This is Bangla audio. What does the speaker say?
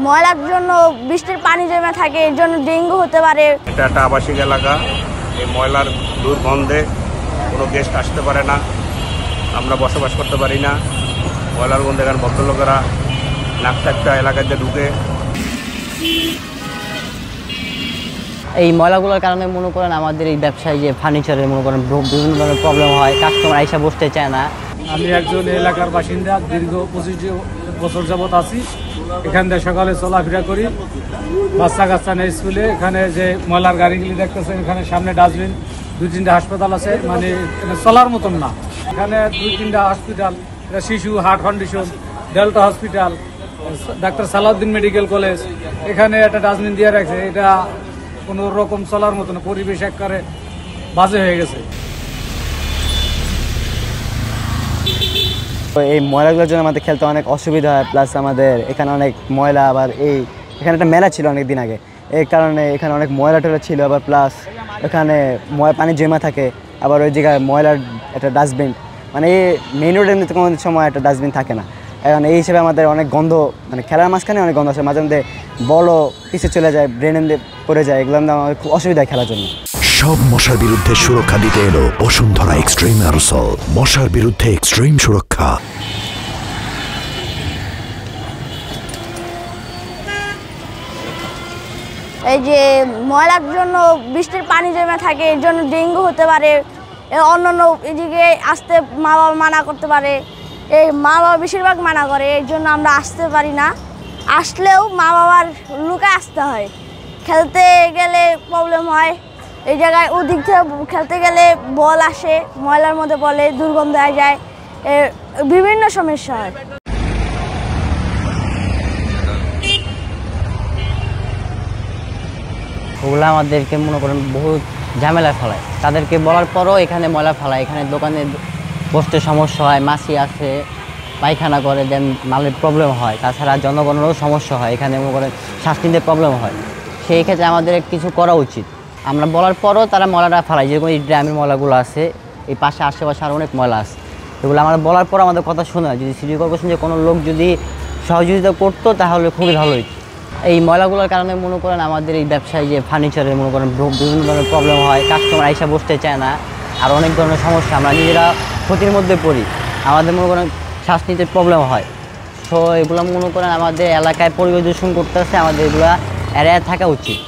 ময়লার জন্য বৃষ্টির পানি জমে থাকে, এর জন্য ডেঙ্গু হতে পারে। এটা একটা আবাসিক এলাকা, এই ময়লার দুর্গন্ধে কোনো গেস্ট আসতে পারে না, আমরা বসবাস করতে পারি না। ময়লার গন্ধে এখানে ভদ্রলোকেরা নাক চারটা এলাকাতে ঢুকে। এই ময়লাগুলোর কারণে মনে করেন আমাদের এই ব্যবসায় যে ফার্নিচারের মনে করেন বিভিন্ন ধরনের প্রবলেম হয়, কাস্টমার আইসা বসতে চায় না। আমি একজন এলাকার বাসিন্দা, দীর্ঘ 25 বছর যাবত আছি। এখান থেকে সকালে চলাফেরা করি, বাচ্চা কাচ্চা নেই স্কুলে। এখানে যে ময়লার গাড়িগুলি দেখতেছেন, এখানে সামনে ডাস্টবিন, 2-3টা হাসপাতাল আছে, মানে চলার মতন না। এখানে 2-3টা হসপিটাল, শিশু হার্ট কন্ডিশন, ডেল্টা হসপিটাল, ডাক্তার সালাউদ্দিন মেডিকেল কলেজ, এখানে একটা ডাস্টবিন দিয়ে রাখছে। এটা কোনো রকম চলার মতো না, পরিবেশ একবারে বাজে হয়ে গেছে। এই ময়লাগুলোর জন্য আমাদের খেলতে অনেক অসুবিধা হয়, প্লাস আমাদের এখানে অনেক ময়লা। আবার এখানে একটা মেলা ছিল অনেক দিন আগে, এই কারণে এখানে অনেক ময়লা টয়লা ছিল। আবার প্লাস এখানে পানি জমা থাকে। আবার ওই জায়গায় ময়লার একটা ডাস্টবিন, মানে এই মেইন রোডের মধ্যে কোনো সময় একটা ডাস্টবিন থাকে না। এখন এই হিসেবে আমাদের অনেক গন্ধ, মানে খেলার মাঝখানে অনেক গন্ধ আসে, মাঝে মধ্যে বলও পিছিয়ে চলে যায়, ব্রেনে পড়ে যায়। এগুলো আমাদের খুব অসুবিধা খেলার জন্য। সব মশার বিরুদ্ধে সুরক্ষা দিতে এলো বসুন্ধরা এক্সট্রিম অ্যারোসল, মশার বিরুদ্ধে এক্সট্রিম সুরক্ষা। এই যে ময়লার জন্য বৃষ্টির পানি জমে থাকে, এর জন্য ডেঙ্গু হতে পারে। অন্যান্য এদিকে আসতে মা বাবা মানা করতে পারে, এই মা বাবা বেশিরভাগ মানা করে, এর জন্য আমরা আসতে পারি না। আসলেও মা বাবার লুকায় আসতে হয়। খেলতে গেলে প্রবলেম হয়, এই জায়গায় ওদিক থেকে খেলতে গেলে বল আসে, ময়লার মধ্যে বলে দুর্গন্ধ হয়ে যায়, বিভিন্ন সমস্যা হয়। ওগুলো আমাদেরকে মনে করেন বহুত ঝামেলা ফেলায়। তাদেরকে বলার পরও এখানে ময়লা ফেলায়, এখানে দোকানে বসতে সমস্যা হয়, মাছি আসে, পায়খানা করে, দেন মালের প্রবলেম হয়। তাছাড়া জনগণেরও সমস্যা হয়, এখানে মনে করেন শ্বাস নিতে প্রবলেম হয়। সেই ক্ষেত্রে আমাদের কিছু করা উচিত। আমরা বলার পরও তারা ময়লাটা ফেলায়, যেরকম এই ড্রামের ময়লাগুলো আছে, এই পাশে আশেপাশে আরও অনেক ময়লা আছে, এগুলো আমরা বলার পর আমাদের কথা শোনা। যদি সিটি কর্পোরেশন যে কোনো লোক যদি সহযোগিতা করতো তাহলে খুবই ভালো হতো। এই ময়লাগুলোর কারণে মনে করেন আমাদের এই ব্যবসায় যে ফার্নিচারের মনে করেন বিভিন্ন ধরনের প্রবলেম হয়, কাস্টমার আইসা বসতে চায় না, আর অনেক ধরনের সমস্যা, আমরা নিজেরা ক্ষতির মধ্যে পড়ি, আমাদের মনে করেন শ্বাস নিতে প্রবলেম হয়। সো এগুলো মনে করেন আমাদের এলাকায় পরিবেশ দূষণ করতেছে, আমাদের এগুলো এড়িয়ে থাকা উচিত।